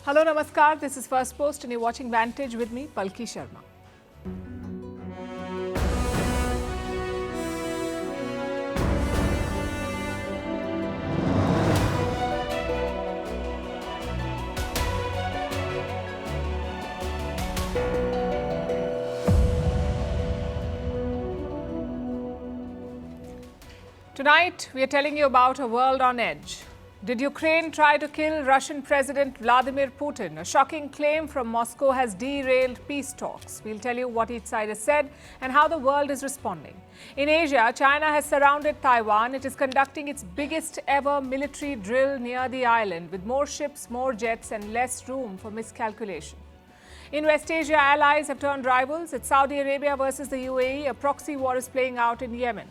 Hello, Namaskar. This is Firstpost and you're watching Vantage with me, Palki Sharma. Tonight, we are telling you about a world on edge. Did Ukraine try to kill Russian President Vladimir Putin? A shocking claim from Moscow has derailed peace talks. We'll tell you what each side has said and how the world is responding. In Asia, China has surrounded Taiwan. It is conducting its biggest ever military drill near the island with more ships, more jets and less room for miscalculation. In West Asia, allies have turned rivals. It's Saudi Arabia versus the UAE. A proxy war is playing out in Yemen.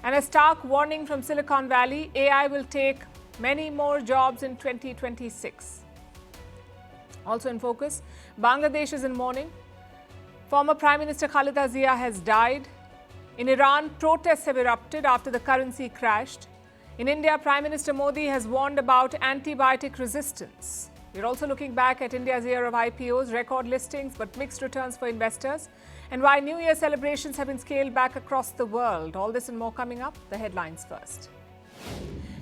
And a stark warning from Silicon Valley, AI will take many more jobs in 2026. Also in focus, Bangladesh is in mourning. Former Prime Minister Khaleda Zia has died. In Iran, protests have erupted after the currency crashed. In India, Prime Minister Modi has warned about antibiotic resistance. We're also looking back at India's year of IPOs, record listings but mixed returns for investors, and why New Year celebrations have been scaled back across the world. All this and more coming up. The headlines first.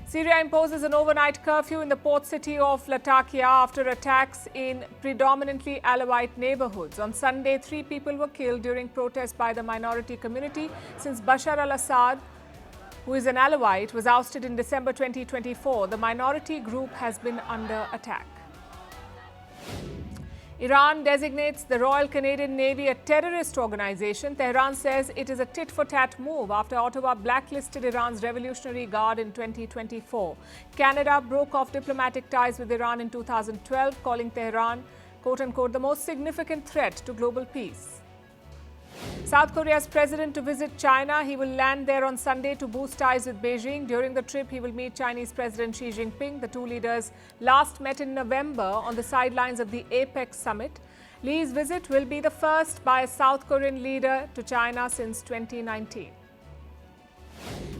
Syria imposes an overnight curfew in the port city of Latakia after attacks in predominantly Alawite neighborhoods. On Sunday, 3 people were killed during protests by the minority community since Bashar al-Assad, who is an Alawite, was ousted in December 2024. The minority group has been under attack. Iran designates the Royal Canadian Navy a terrorist organization. Tehran says it is a tit-for-tat move after Ottawa blacklisted Iran's Revolutionary Guard in 2024. Canada broke off diplomatic ties with Iran in 2012, calling Tehran, quote-unquote, the most significant threat to global peace. South Korea's president to visit China. He will land there on Sunday to boost ties with Beijing. During the trip, he will meet Chinese President Xi Jinping. The two leaders last met in November on the sidelines of the APEC summit. Li's visit will be the first by a South Korean leader to China since 2019.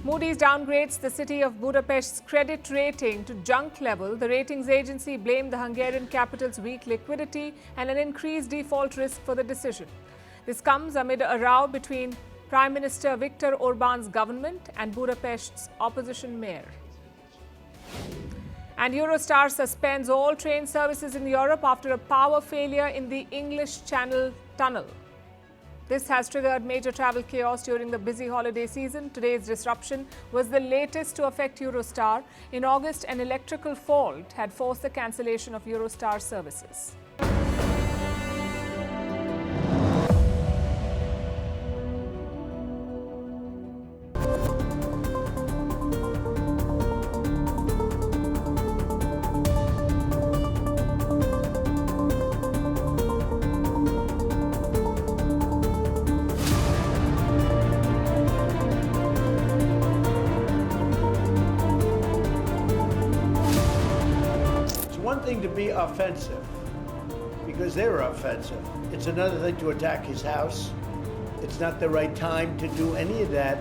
Moody's downgrades the city of Budapest's credit rating to junk level. The ratings agency blamed the Hungarian capital's weak liquidity and an increased default risk for the decision. This comes amid a row between Prime Minister Viktor Orban's government and Budapest's opposition mayor. And Eurostar suspends all train services in Europe after a power failure in the English Channel tunnel. This has triggered major travel chaos during the busy holiday season. Today's disruption was the latest to affect Eurostar. In August, an electrical fault had forced the cancellation of Eurostar services. Thing to be offensive because they're offensive. It's another thing to attack his house. It's not the right time to do any of that.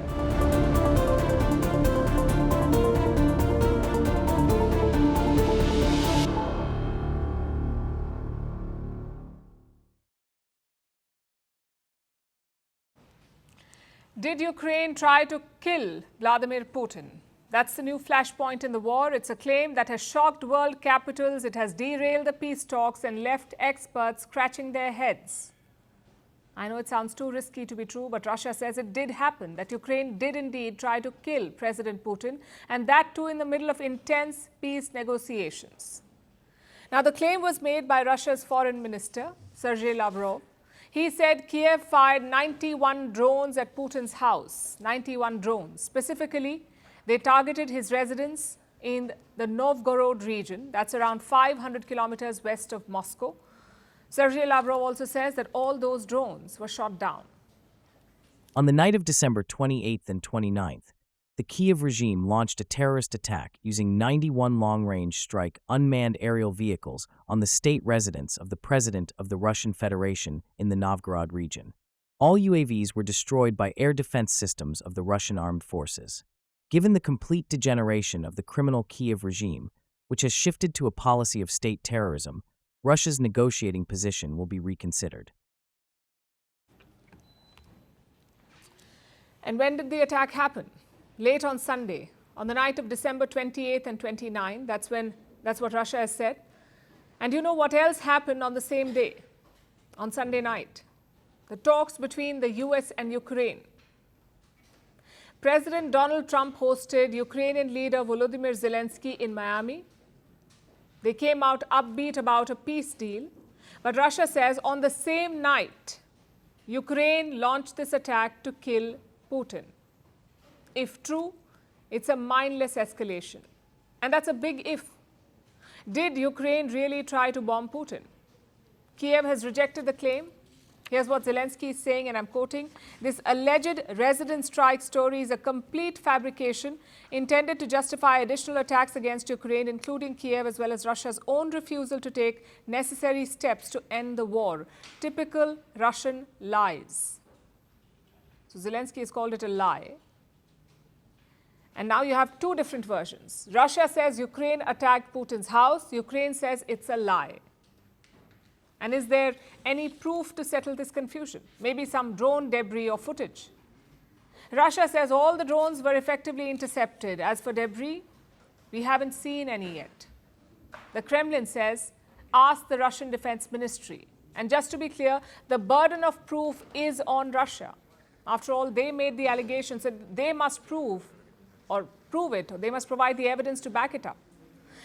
Did Ukraine try to kill Vladimir Putin? That's the new flashpoint in the war. It's a claim that has shocked world capitals. It has derailed the peace talks and left experts scratching their heads. I know it sounds too risky to be true, but Russia says it did happen, that Ukraine did indeed try to kill President Putin, and that too in the middle of intense peace negotiations. Now, the claim was made by Russia's foreign minister, Sergei Lavrov. He said Kiev fired 91 drones at Putin's house, 91 drones. Specifically, they targeted his residence in the Novgorod region. That's around 500 kilometers west of Moscow. Sergei Lavrov also says that all those drones were shot down. On the night of December 28th and 29th, the Kiev regime launched a terrorist attack using 91 long-range strike unmanned aerial vehicles on the state residence of the President of the Russian Federation in the Novgorod region. All UAVs were destroyed by air defense systems of the Russian armed forces. Given the complete degeneration of the criminal Kiev regime, which has shifted to a policy of state terrorism, Russia's negotiating position will be reconsidered. And when did the attack happen? Late on Sunday, on the night of December 28th and 29th. That's what Russia has said. And you know what else happened on the same day, on Sunday night? The talks between the US and Ukraine. President Donald Trump hosted Ukrainian leader Volodymyr Zelensky in Miami. They came out upbeat about a peace deal. But Russia says on the same night, Ukraine launched this attack to kill Putin. If true, it's a mindless escalation. And that's a big if. Did Ukraine really try to bomb Putin? Kiev has rejected the claim. Here's what Zelensky is saying, and I'm quoting, "This alleged resident strike story is a complete fabrication intended to justify additional attacks against Ukraine, including Kiev, as well as Russia's own refusal to take necessary steps to end the war. Typical Russian lies." So Zelensky has called it a lie. And now you have two different versions. Russia says Ukraine attacked Putin's house. Ukraine says it's a lie. And is there any proof to settle this confusion? Maybe some drone debris or footage. Russia says all the drones were effectively intercepted. As for debris, we haven't seen any yet. The Kremlin says, ask the Russian Defense Ministry. And just to be clear, the burden of proof is on Russia. After all, they made the allegations that they must prove it, or they must provide the evidence to back it up.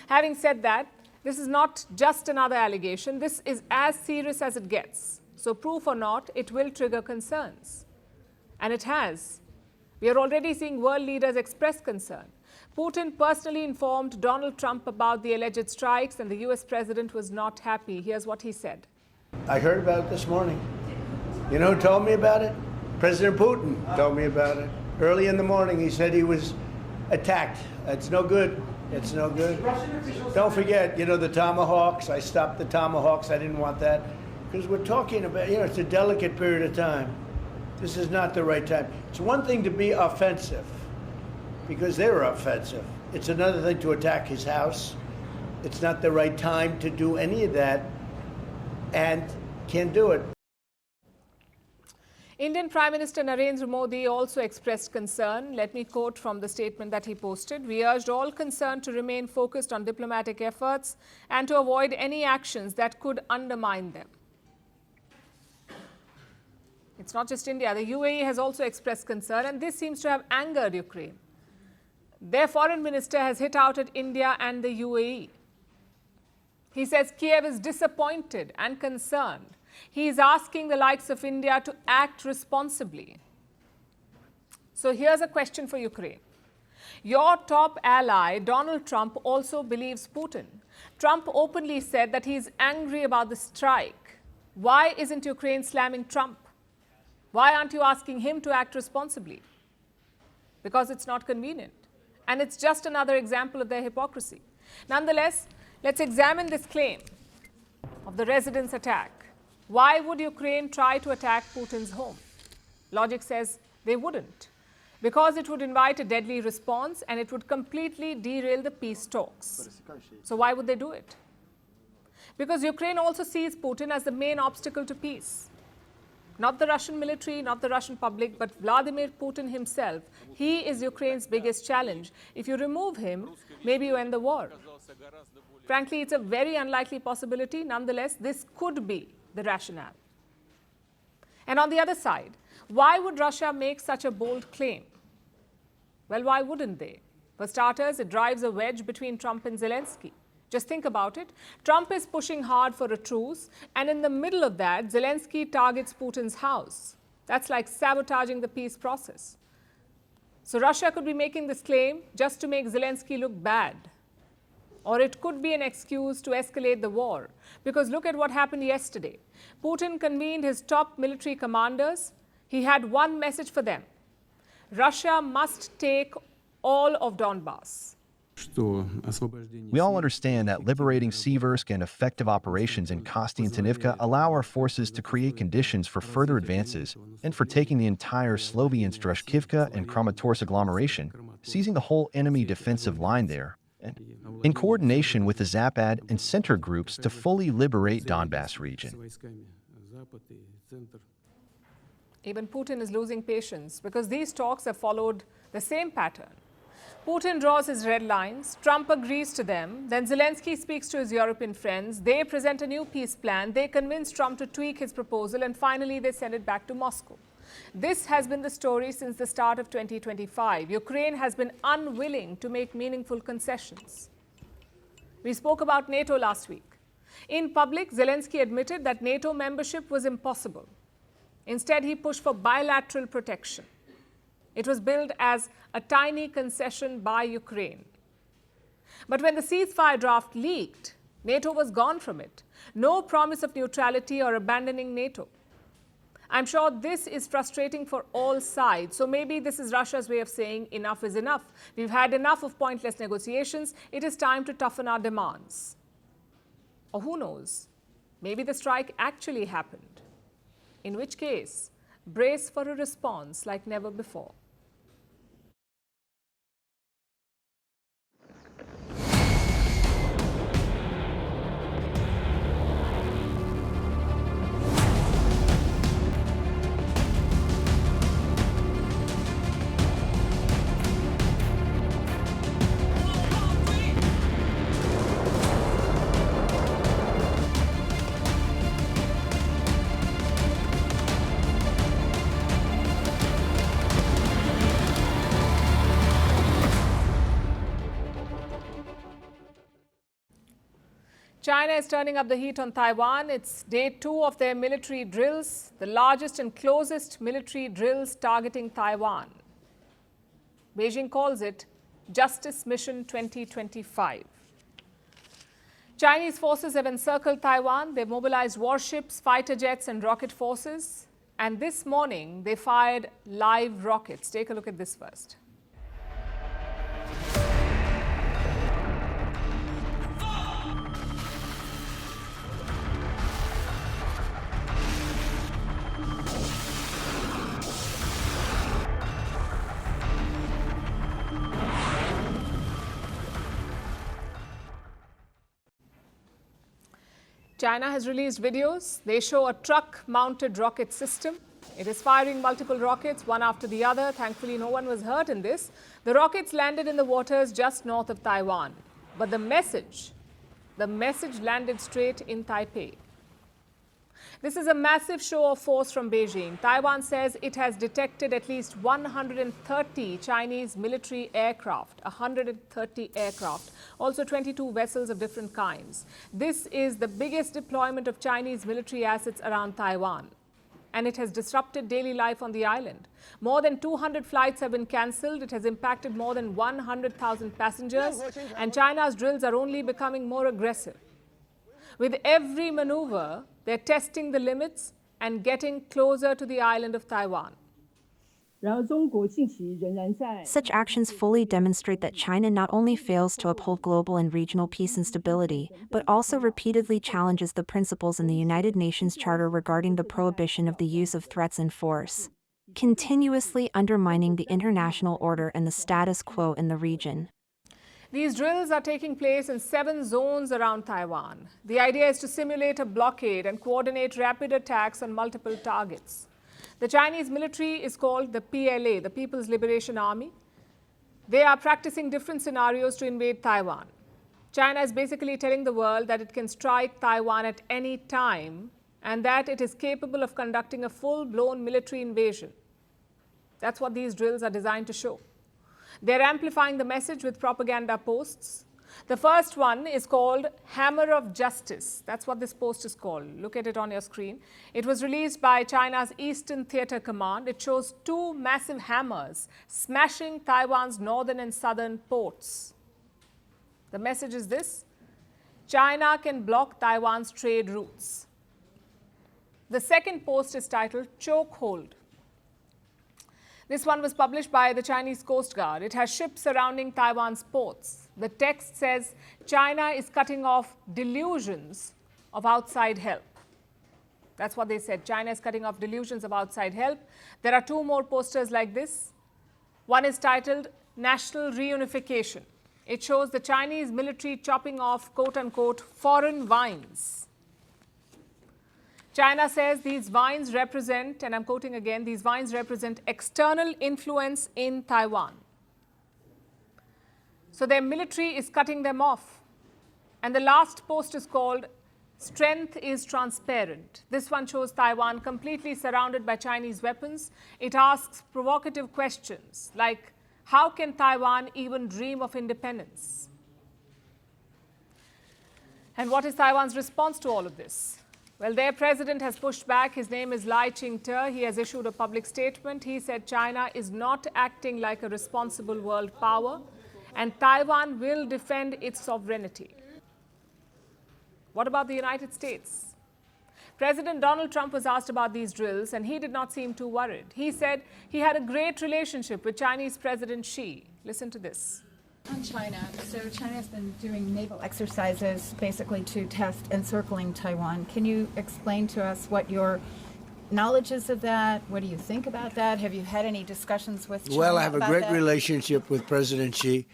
Having said that, this is not just another allegation. This is as serious as it gets. So proof or not, it will trigger concerns. And it has. We are already seeing world leaders express concern. Putin personally informed Donald Trump about the alleged strikes, and the US president was not happy. Here's what he said. I heard about it this morning. You know who told me about it? President Putin told me about it. Early in the morning, he said he was attacked. It's no good. It's no good. Don't forget, you know, the Tomahawks. I stopped the Tomahawks. I didn't want that. Because we're talking about, you know, it's a delicate period of time. This is not the right time. It's one thing to be offensive, because they were offensive. It's another thing to attack his house. It's not the right time to do any of that, and can't do it. Indian Prime Minister Narendra Modi also expressed concern. Let me quote from the statement that he posted. "We urged all concerned to remain focused on diplomatic efforts and to avoid any actions that could undermine them." It's not just India. The UAE has also expressed concern, and this seems to have angered Ukraine. Their foreign minister has hit out at India and the UAE. He says Kiev is disappointed and concerned. He is asking the likes of India to act responsibly. So here's a question for Ukraine. Your top ally, Donald Trump, also believes Putin. Trump openly said that he is angry about the strike. Why isn't Ukraine slamming Trump? Why aren't you asking him to act responsibly? Because it's not convenient. And it's just another example of their hypocrisy. Nonetheless, let's examine this claim of the residents' attack. Why would Ukraine try to attack Putin's home? Logic says they wouldn't, because it would invite a deadly response and it would completely derail the peace talks. So why would they do it? Because Ukraine also sees Putin as the main obstacle to peace. Not the Russian military, not the Russian public, but Vladimir Putin himself. He is Ukraine's biggest challenge. If you remove him, maybe you end the war. Frankly, it's a very unlikely possibility. Nonetheless, this could be the rationale. And on the other side, why would Russia make such a bold claim? Well, why wouldn't they? For starters, it drives a wedge between Trump and Zelensky. Just think about it. Trump is pushing hard for a truce, and in the middle of that, Zelensky targets Putin's house. That's like sabotaging the peace process. So Russia could be making this claim just to make Zelensky look bad. Or it could be an excuse to escalate the war. Because look at what happened yesterday. Putin convened his top military commanders. He had one message for them. Russia must take all of Donbass. We all understand that liberating Seversk and effective operations in Kosti and Tanivka allow our forces to create conditions for further advances and for taking the entire Sloviansk-Druzhkivka and Kramatorsk agglomeration, seizing the whole enemy defensive line there, in coordination with the Zapad and center groups to fully liberate Donbass region. Even Putin is losing patience because these talks have followed the same pattern. Putin draws his red lines, Trump agrees to them, then Zelensky speaks to his European friends, they present a new peace plan, they convince Trump to tweak his proposal, and finally they send it back to Moscow. This has been the story since the start of 2025. Ukraine has been unwilling to make meaningful concessions. We spoke about NATO last week. In public, Zelensky admitted that NATO membership was impossible. Instead, he pushed for bilateral protection. It was billed as a tiny concession by Ukraine. But when the ceasefire draft leaked, NATO was gone from it. No promise of neutrality or abandoning NATO. I'm sure this is frustrating for all sides. So maybe this is Russia's way of saying enough is enough. We've had enough of pointless negotiations. It is time to toughen our demands. Or who knows, maybe the strike actually happened. In which case, brace for a response like never before. China is turning up the heat on Taiwan. It's day 2 of their military drills, the largest and closest military drills targeting Taiwan. Beijing calls it Justice Mission 2025. Chinese forces have encircled Taiwan. They've mobilized warships, fighter jets, and rocket forces. And this morning, they fired live rockets. Take a look at this first. China has released videos. They show a truck-mounted rocket system. It is firing multiple rockets, one after the other. Thankfully, no one was hurt in this. The rockets landed in the waters just north of Taiwan. But the message landed straight in Taipei. This is a massive show of force from Beijing. Taiwan says it has detected at least 130 Chinese military aircraft, 130 aircraft, also 22 vessels of different kinds. This is the biggest deployment of Chinese military assets around Taiwan, and it has disrupted daily life on the island. More than 200 flights have been cancelled. It has impacted more than 100,000 passengers, and China's drills are only becoming more aggressive. With every maneuver, they're testing the limits and getting closer to the island of Taiwan. Such actions fully demonstrate that China not only fails to uphold global and regional peace and stability, but also repeatedly challenges the principles in the United Nations Charter regarding the prohibition of the use of threats and force, continuously undermining the international order and the status quo in the region. These drills are taking place in 7 zones around Taiwan. The idea is to simulate a blockade and coordinate rapid attacks on multiple targets. The Chinese military is called the PLA, the People's Liberation Army. They are practicing different scenarios to invade Taiwan. China is basically telling the world that it can strike Taiwan at any time and that it is capable of conducting a full-blown military invasion. That's what these drills are designed to show. They're amplifying the message with propaganda posts. The first one is called Hammer of Justice. That's what this post is called. Look at it on your screen. It was released by China's Eastern Theater Command. It shows 2 massive hammers smashing Taiwan's northern and southern ports. The message is this: China can block Taiwan's trade routes. The second post is titled Chokehold. This one was published by the Chinese Coast Guard. It has ships surrounding Taiwan's ports. The text says China is cutting off delusions of outside help. That's what they said. China is cutting off delusions of outside help. There are 2 more posters like this. One is titled National Reunification. It shows the Chinese military chopping off quote-unquote foreign vines. China says these vines represent, and I'm quoting again, these vines represent external influence in Taiwan. So their military is cutting them off. And the last post is called "Strength is Transparent." This one shows Taiwan completely surrounded by Chinese weapons. It asks provocative questions like, how can Taiwan even dream of independence? And what is Taiwan's response to all of this? Well, their president has pushed back. His name is Lai Ching-te. He has issued a public statement. He said China is not acting like a responsible world power, and Taiwan will defend its sovereignty. What about the United States? President Donald Trump was asked about these drills, and he did not seem too worried. He said he had a great relationship with Chinese President Xi. Listen to this. On China, so China has been doing naval exercises basically to test encircling Taiwan. Can you explain to us what your knowledge is of that? What do you think about that? Have you had any discussions with China? Well, I have a great that? relationship with President Xi,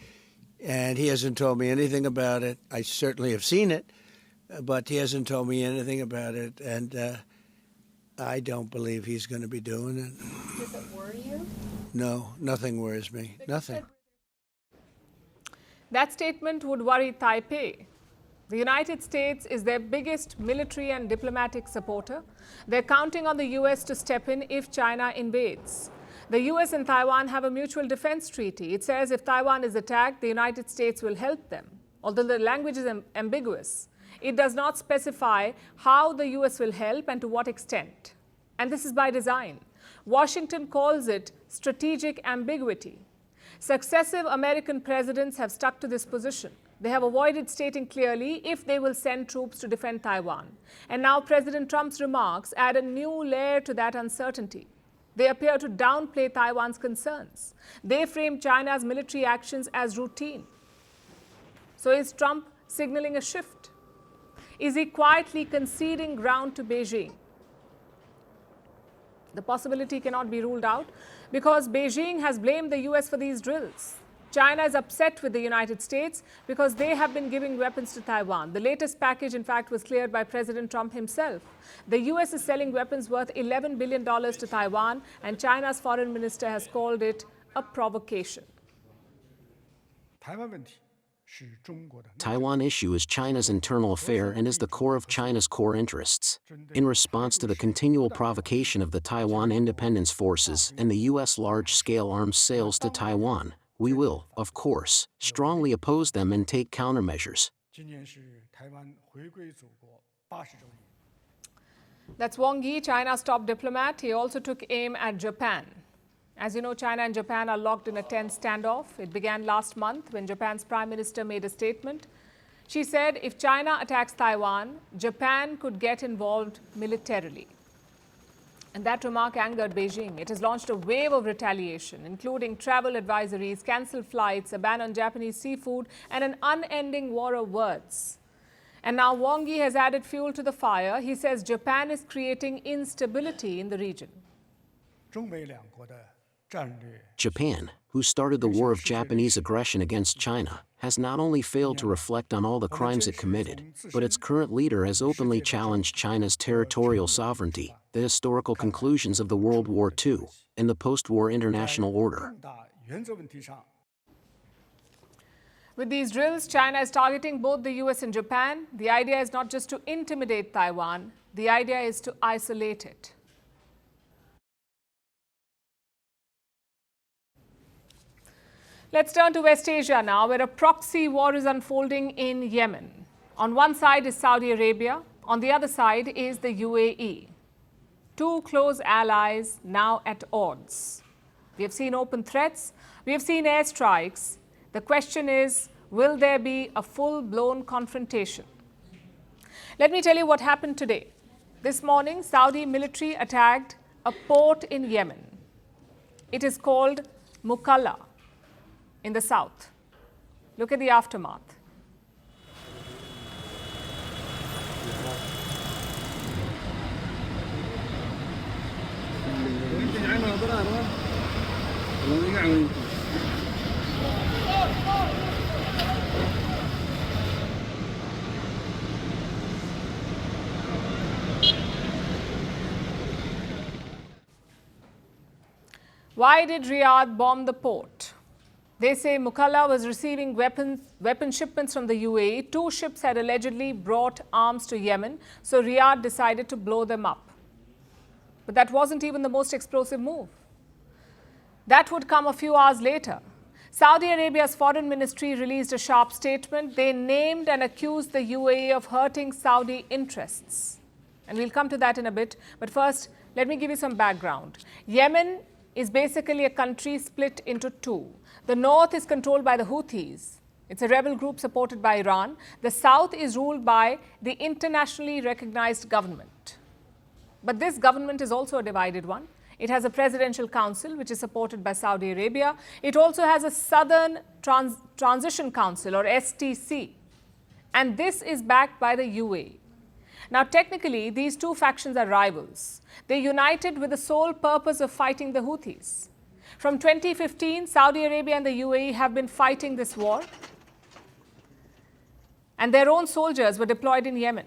and he hasn't told me anything about it. I certainly have seen it, but he hasn't told me anything about it, and I don't believe he's going to be doing it. Does it worry you? No, nothing worries me. Nothing. That statement would worry Taipei. The United States is their biggest military and diplomatic supporter. They're counting on the U.S. to step in if China invades. The U.S. and Taiwan have a mutual defense treaty. It says if Taiwan is attacked, the United States will help them. Although the language is ambiguous, it does not specify how the U.S. will help and to what extent. And this is by design. Washington calls it strategic ambiguity. Successive American presidents have stuck to this position. They have avoided stating clearly if they will send troops to defend Taiwan. And now President Trump's remarks add a new layer to that uncertainty. They appear to downplay Taiwan's concerns. They frame China's military actions as routine. So is Trump signaling a shift? Is he quietly conceding ground to Beijing? The possibility cannot be ruled out because Beijing has blamed the U.S. for these drills. China is upset with the United States because they have been giving weapons to Taiwan. The latest package, in fact, was cleared by President Trump himself. The U.S. is selling weapons worth $11 billion to Taiwan, and China's foreign minister has called it a provocation. Taiwan issue is China's internal affair and is the core of China's core interests. In response to the continual provocation of the Taiwan Independence Forces and the U.S. large-scale arms sales to Taiwan, we will, of course, strongly oppose them and take countermeasures. That's Wang Yi, China's top diplomat. He also took aim at Japan. As you know, China and Japan are locked in a tense standoff. It began last month when Japan's Prime Minister made a statement. She said if China attacks Taiwan, Japan could get involved militarily. And that remark angered Beijing. It has launched a wave of retaliation, including travel advisories, cancelled flights, a ban on Japanese seafood, and an unending war of words. And now Wang Yi has added fuel to the fire. He says Japan is creating instability in the region. Japan, who started the war of Japanese aggression against China, has not only failed to reflect on all the crimes it committed, but its current leader has openly challenged China's territorial sovereignty, the historical conclusions of the World War II, and the post-war international order. With these drills, China is targeting both the US and Japan. The idea is not just to intimidate Taiwan, the idea is to isolate it. Let's turn to West Asia now, where a proxy war is unfolding in Yemen. On one side is Saudi Arabia, on the other side is the UAE. Two close allies now at odds. We have seen open threats, we have seen airstrikes. The question is, will there be a full-blown confrontation? Let me tell you what happened today. This morning, Saudi military attacked a port in Yemen. It is called Mukalla in the south. Look at the aftermath. Why did Riyadh bomb the port? They say Mukalla was receiving weapon shipments from the UAE. 2 ships had allegedly brought arms to Yemen, so Riyadh decided to blow them up. But that wasn't even the most explosive move. That would come a few hours later. Saudi Arabia's foreign ministry released a sharp statement. They named and accused the UAE of hurting Saudi interests. And we'll come to that in a bit. But first, let me give you some background. Yemen is basically a country split into 2. The north is controlled by the Houthis. It's a rebel group supported by Iran. The south is ruled by the internationally recognized government. But this government is also a divided one. It has a presidential council, which is supported by Saudi Arabia. It also has a Southern Transition Council, or STC. And this is backed by the UAE. Now, technically, these 2 factions are rivals. They united with the sole purpose of fighting the Houthis. From 2015, Saudi Arabia and the UAE have been fighting this war. And their own soldiers were deployed in Yemen.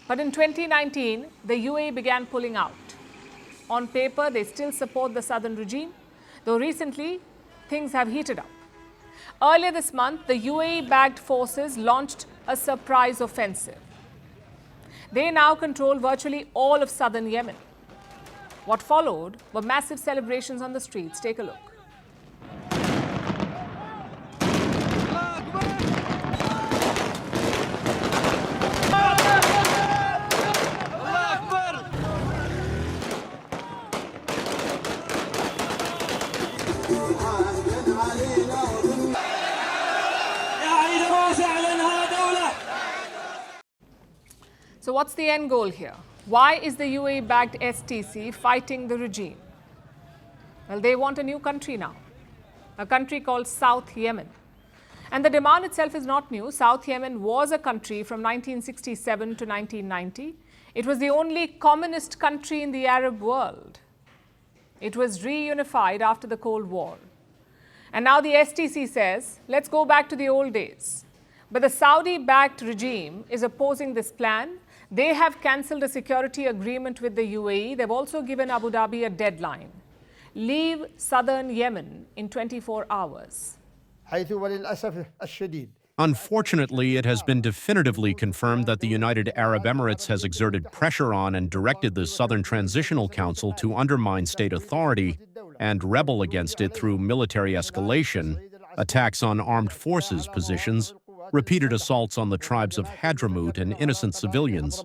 But in 2019, the UAE began pulling out. On paper, they still support the southern regime, though recently things have heated up. Earlier this month, the UAE-backed forces launched a surprise offensive. They now control virtually all of southern Yemen. What followed were massive celebrations on the streets. Take a look. So what's the end goal here? Why is the UAE-backed STC fighting the regime? Well, they want a new country now, a country called South Yemen. And the demand itself is not new. South Yemen was a country from 1967 to 1990. It was the only communist country in the Arab world. It was reunified after the Cold War. And now the STC says, let's go back to the old days. But the Saudi-backed regime is opposing this plan. They have cancelled a security agreement with the UAE. They've also given Abu Dhabi a deadline. Leave southern Yemen in 24 hours. Unfortunately, it has been definitively confirmed that the United Arab Emirates has exerted pressure on and directed the Southern Transitional Council to undermine state authority and rebel against it through military escalation, attacks on armed forces positions, repeated assaults on the tribes of Hadramaut and innocent civilians.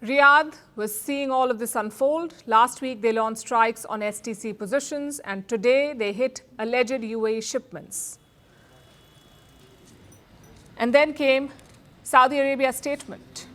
Riyadh was seeing all of this unfold. Last week, they launched strikes on STC positions, and today they hit alleged UAE shipments. And then came Saudi Arabia's statement.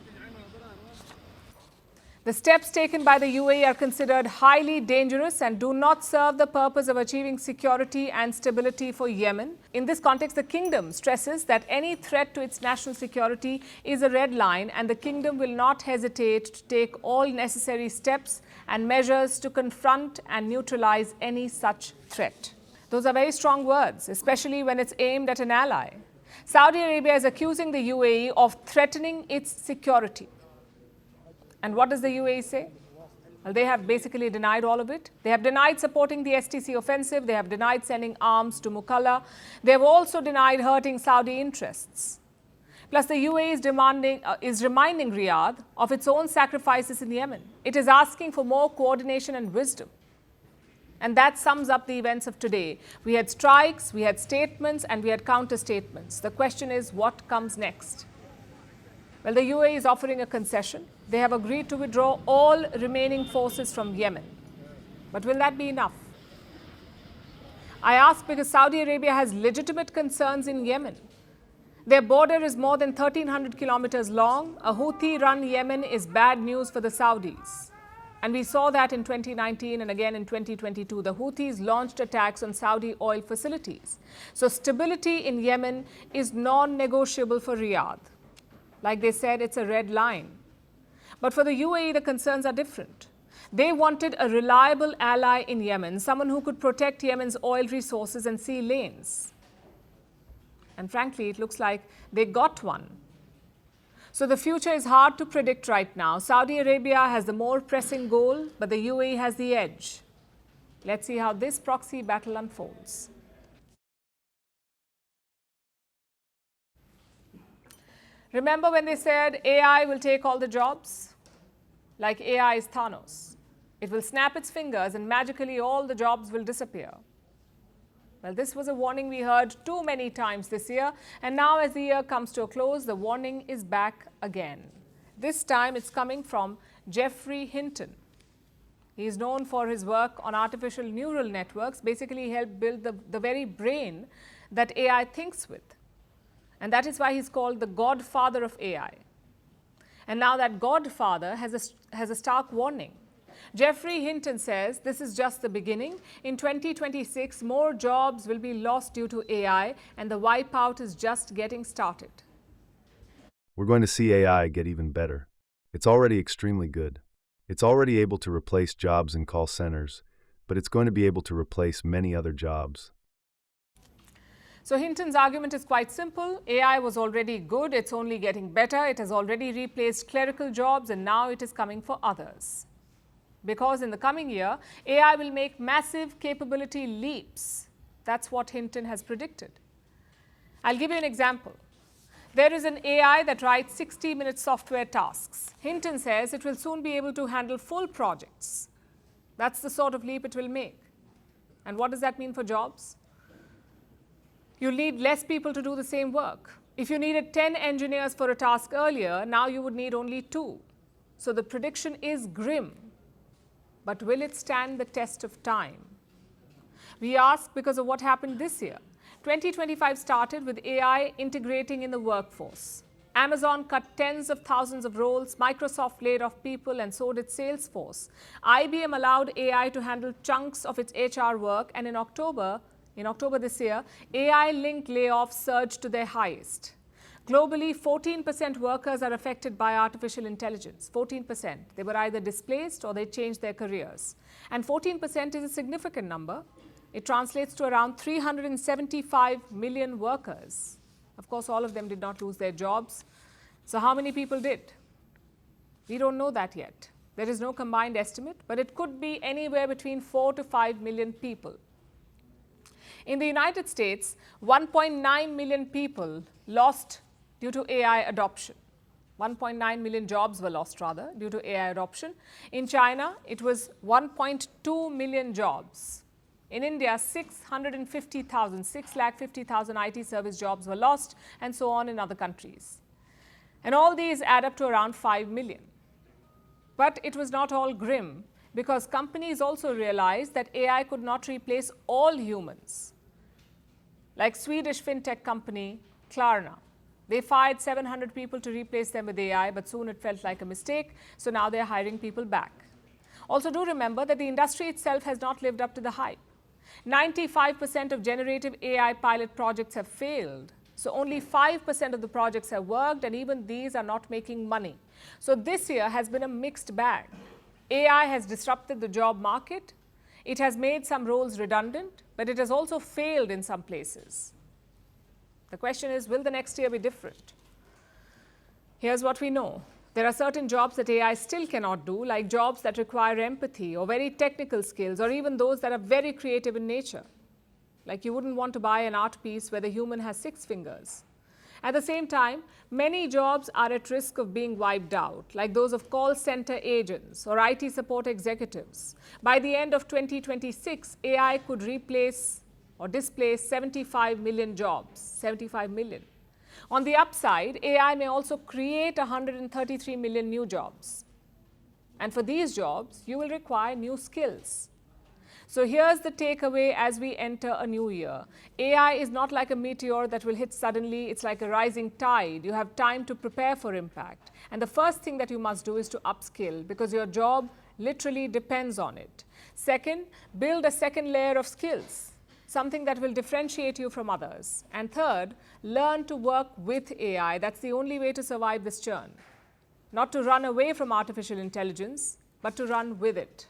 The steps taken by the UAE are considered highly dangerous and do not serve the purpose of achieving security and stability for Yemen. In this context, the kingdom stresses that any threat to its national security is a red line, and the kingdom will not hesitate to take all necessary steps and measures to confront and neutralize any such threat. Those are very strong words, especially when it's aimed at an ally. Saudi Arabia is accusing the UAE of threatening its security. And what does the UAE say? Well, they have basically denied all of it. They have denied supporting the STC offensive. They have denied sending arms to Mukalla. They have also denied hurting Saudi interests. Plus, the UAE is reminding Riyadh of its own sacrifices in Yemen. It is asking for more coordination and wisdom. And that sums up the events of today. We had strikes, we had statements, and we had counter-statements. The question is, what comes next? Well, the UAE is offering a concession. They have agreed to withdraw all remaining forces from Yemen. But will that be enough? I ask because Saudi Arabia has legitimate concerns in Yemen. Their border is more than 1,300 kilometers long. A Houthi-run Yemen is bad news for the Saudis. And we saw that in 2019 and again in 2022. The Houthis launched attacks on Saudi oil facilities. So stability in Yemen is non-negotiable for Riyadh. Like they said, it's a red line. But for the UAE, the concerns are different. They wanted a reliable ally in Yemen, someone who could protect Yemen's oil resources and sea lanes. And frankly, it looks like they got one. So the future is hard to predict right now. Saudi Arabia has the more pressing goal, but the UAE has the edge. Let's see how this proxy battle unfolds. Remember when they said AI will take all the jobs? Like AI is Thanos. It will snap its fingers and magically all the jobs will disappear. Well, this was a warning we heard too many times this year, and now as the year comes to a close, the warning is back again. This time it's coming from Geoffrey Hinton. He is known for his work on artificial neural networks. Basically, he helped build the very brain that AI thinks with. And that is why he's called the godfather of AI. And now that godfather has a stark warning. Geoffrey Hinton says this is just the beginning. In 2026, more jobs will be lost due to AI, and the wipeout is just getting started. We're going to see AI get even better. It's already extremely good. It's already able to replace jobs in call centers, but it's going to be able to replace many other jobs. So Hinton's argument is quite simple. AI was already good. It's only getting better. It has already replaced clerical jobs, and now it is coming for others. Because in the coming year, AI will make massive capability leaps. That's what Hinton has predicted. I'll give you an example. There is an AI that writes 60-minute software tasks. Hinton says it will soon be able to handle full projects. That's the sort of leap it will make. And what does that mean for jobs? You'll need less people to do the same work. If you needed 10 engineers for a task earlier, now you would need only 2. So the prediction is grim. But will it stand the test of time? We ask because of what happened this year. 2025 started with AI integrating in the workforce. Amazon cut tens of thousands of roles, Microsoft laid off people, and so did Salesforce. IBM allowed AI to handle chunks of its HR work, and in October this year, AI-linked layoffs surged to their highest. Globally, 14% workers are affected by artificial intelligence. 14%. They were either displaced or they changed their careers. And 14% is a significant number. It translates to around 375 million workers. Of course, all of them did not lose their jobs. So how many people did? We don't know that yet. There is no combined estimate, but it could be anywhere between 4 to 5 million people. In the United States, 1.9 million people lost due to AI adoption. 1.9 million jobs were lost, rather, due to AI adoption. In China, it was 1.2 million jobs. In India, 650,000 IT service jobs were lost, and so on in other countries. And all these add up to around 5 million. But it was not all grim, because companies also realized that AI could not replace all humans. Like Swedish fintech company Klarna. They fired 700 people to replace them with AI, but soon it felt like a mistake, so now they're hiring people back. Also, do remember that the industry itself has not lived up to the hype. 95% of generative AI pilot projects have failed, so only 5% of the projects have worked, and even these are not making money. So this year has been a mixed bag. AI has disrupted the job market. It has made some roles redundant, but it has also failed in some places. The question is, will the next year be different? Here's what we know. There are certain jobs that AI still cannot do, like jobs that require empathy or very technical skills, or even those that are very creative in nature. Like you wouldn't want to buy an art piece where the human has 6 fingers. At the same time, many jobs are at risk of being wiped out, like those of call center agents or IT support executives. By the end of 2026, AI could replace or displace 75 million jobs, 75 million. On the upside, AI may also create 133 million new jobs. And for these jobs, you will require new skills. So here's the takeaway as we enter a new year. AI is not like a meteor that will hit suddenly. It's like a rising tide. You have time to prepare for impact. And the first thing that you must do is to upskill, because your job literally depends on it. Second, build a second layer of skills, something that will differentiate you from others. And third, learn to work with AI. That's the only way to survive this churn. Not to run away from artificial intelligence, but to run with it.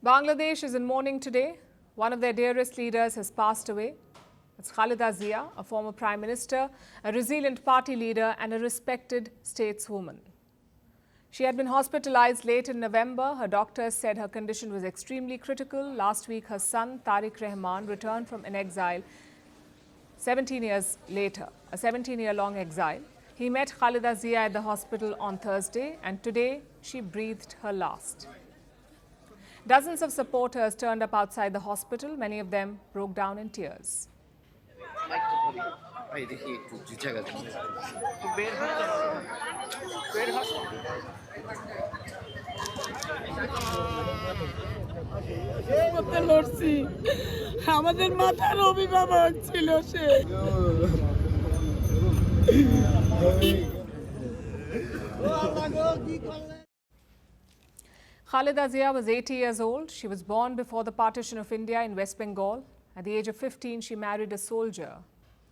Bangladesh is in mourning today. One of their dearest leaders has passed away. It's Khaleda Zia, a former prime minister, a resilient party leader and a respected stateswoman. She had been hospitalized late in November. Her doctors said her condition was extremely critical. Last week, her son, Tariq Rahman, returned from an exile 17 years later, a 17-year-long exile. He met Khaleda Zia at the hospital on Thursday, and today she breathed her last. Dozens of supporters turned up outside the hospital. Many of them broke down in tears. Khaleda Zia was 80 years old. She was born before the partition of India in West Bengal. At the age of 15, she married a soldier,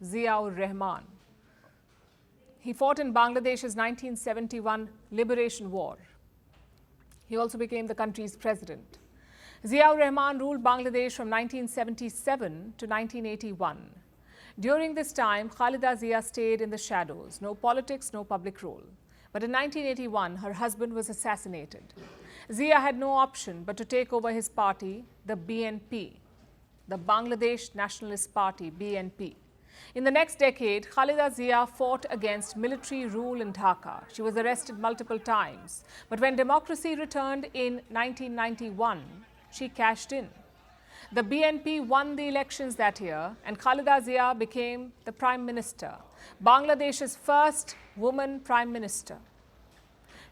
Zia-ur-Rahman. He fought in Bangladesh's 1971 Liberation War. He also became the country's president. Zia-ur-Rahman ruled Bangladesh from 1977 to 1981. During this time, Khaleda Zia stayed in the shadows. No politics, no public role. But in 1981, her husband was assassinated. Zia had no option but to take over his party, the BNP, the Bangladesh Nationalist Party, BNP. In the next decade, Khaleda Zia fought against military rule in Dhaka. She was arrested multiple times. But when democracy returned in 1991, she cashed in. The BNP won the elections that year, and Khaleda Zia became the Prime Minister, Bangladesh's first woman Prime Minister.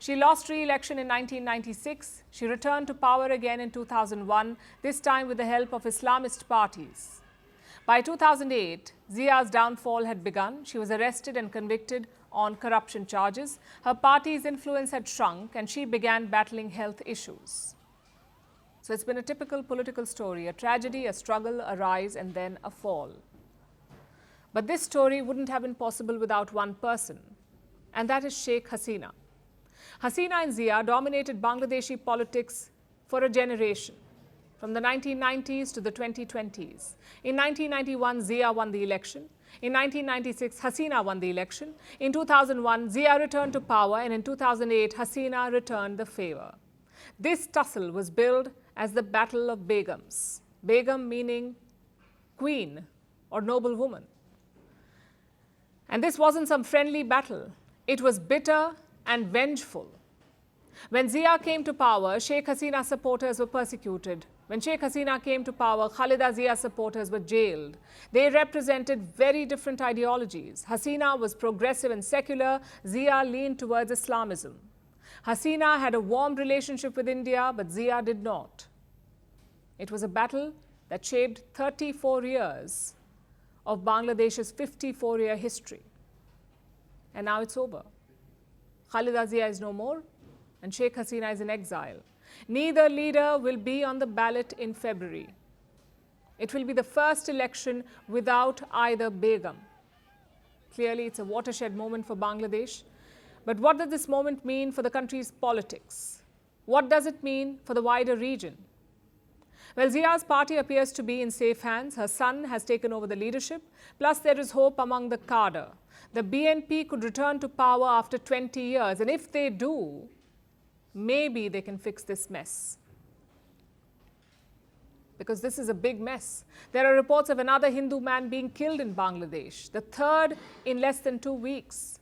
She lost re-election in 1996. She returned to power again in 2001, this time with the help of Islamist parties. By 2008, Zia's downfall had begun. She was arrested and convicted on corruption charges. Her party's influence had shrunk, and she began battling health issues. So it's been a typical political story, a tragedy, a struggle, a rise, and then a fall. But this story wouldn't have been possible without one person, and that is Sheikh Hasina. Hasina and Zia dominated Bangladeshi politics for a generation, from the 1990s to the 2020s. In 1991, Zia won the election. In 1996, Hasina won the election. In 2001, Zia returned to power, and in 2008, Hasina returned the favor. This tussle was billed as the Battle of Begums. Begum meaning queen or noble woman. And this wasn't some friendly battle. It was bitter and vengeful. When Zia came to power, Sheikh Hasina supporters were persecuted. When Sheikh Hasina came to power, Khaleda Zia supporters were jailed. They represented very different ideologies. Hasina was progressive and secular. Zia leaned towards Islamism. Hasina had a warm relationship with India, but Zia did not. It was a battle that shaped 34 years of Bangladesh's 54-year history. And now it's over. Khaleda Zia is no more, and Sheikh Hasina is in exile. Neither leader will be on the ballot in February. It will be the first election without either Begum. Clearly, it's a watershed moment for Bangladesh. But what does this moment mean for the country's politics? What does it mean for the wider region? Well, Zia's party appears to be in safe hands. Her son has taken over the leadership. Plus, there is hope among the cadre. The BNP could return to power after 20 years. And if they do, maybe they can fix this mess. Because this is a big mess. There are reports of another Hindu man being killed in Bangladesh, the third in less than 2 weeks.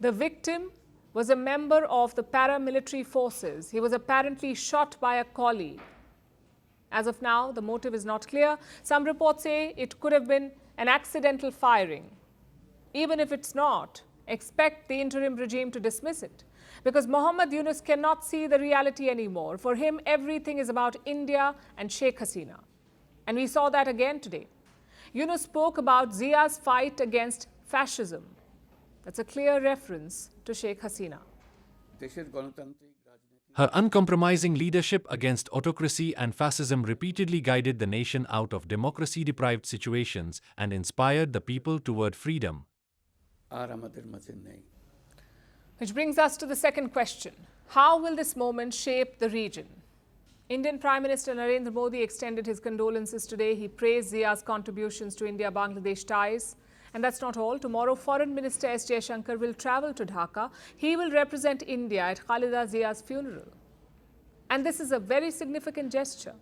The victim was a member of the paramilitary forces. He was apparently shot by a colleague. As of now, the motive is not clear. Some reports say it could have been an accidental firing. Even if it's not, expect the interim regime to dismiss it. Because Muhammad Yunus cannot see the reality anymore. For him, everything is about India and Sheikh Hasina. And we saw that again today. Yunus spoke about Zia's fight against fascism. That's a clear reference to Sheikh Hasina. Her uncompromising leadership against autocracy and fascism repeatedly guided the nation out of democracy-deprived situations and inspired the people toward freedom. Which brings us to the second question. How will this moment shape the region? Indian Prime Minister Narendra Modi extended his condolences today. He praised Zia's contributions to India-Bangladesh ties. And that's not all. Tomorrow, Foreign Minister S. Jaishankar will travel to Dhaka. He will represent India at Khaleda Zia's funeral. And this is a very significant gesture.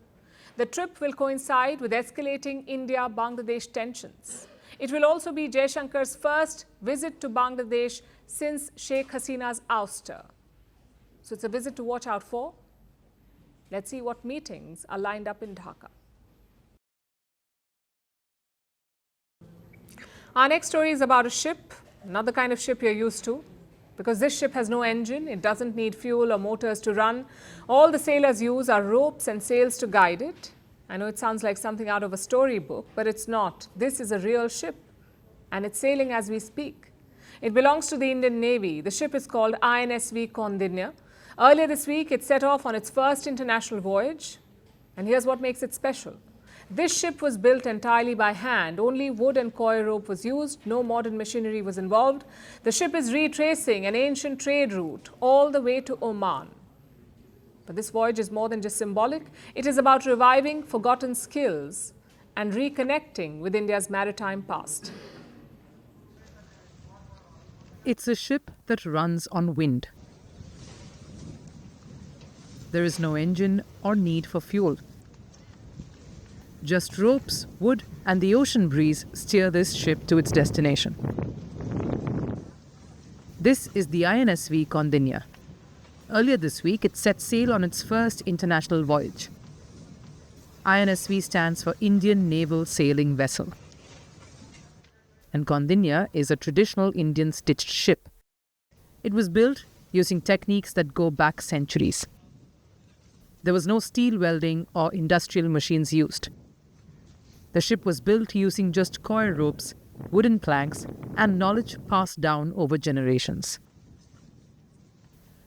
The trip will coincide with escalating India-Bangladesh tensions. It will also be Jaishankar's first visit to Bangladesh since Sheikh Hasina's ouster. So it's a visit to watch out for. Let's see what meetings are lined up in Dhaka. Our next story is about a ship, not the kind of ship you're used to, because this ship has no engine, it doesn't need fuel or motors to run. All the sailors use are ropes and sails to guide it. I know it sounds like something out of a storybook, but it's not. This is a real ship, and it's sailing as we speak. It belongs to the Indian Navy. The ship is called INSV Kondinya. Earlier this week, it set off on its first international voyage, and here's what makes it special. This ship was built entirely by hand. Only wood and coir rope was used. No modern machinery was involved. The ship is retracing an ancient trade route all the way to Oman. But this voyage is more than just symbolic. It is about reviving forgotten skills and reconnecting with India's maritime past. It's a ship that runs on wind. There is no engine or need for fuel. Just ropes, wood, and the ocean breeze steer this ship to its destination. This is the INSV Kondinya. Earlier this week, it set sail on its first international voyage. INSV stands for Indian Naval Sailing Vessel. And Kondinya is a traditional Indian stitched ship. It was built using techniques that go back centuries. There was no steel welding or industrial machines used. The ship was built using just coir ropes, wooden planks, and knowledge passed down over generations.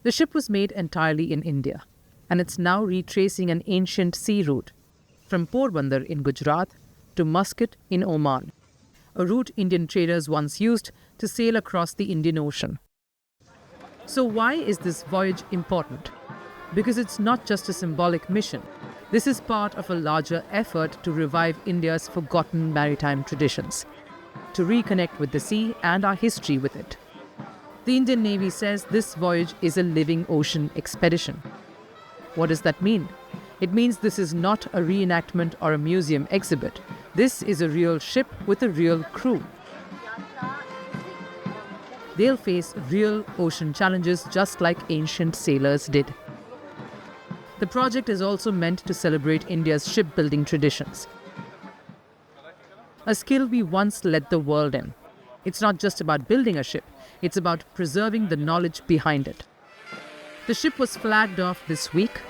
The ship was made entirely in India, and it's now retracing an ancient sea route from Porbandar in Gujarat to Muscat in Oman, a route Indian traders once used to sail across the Indian Ocean. So why is this voyage important? Because it's not just a symbolic mission. This is part of a larger effort to revive India's forgotten maritime traditions, to reconnect with the sea and our history with it. The Indian Navy says this voyage is a living ocean expedition. What does that mean? It means this is not a reenactment or a museum exhibit. This is a real ship with a real crew. They'll face real ocean challenges just like ancient sailors did. The project is also meant to celebrate India's shipbuilding traditions, a skill we once led the world in. It's not just about building a ship, it's about preserving the knowledge behind it. The ship was flagged off this week.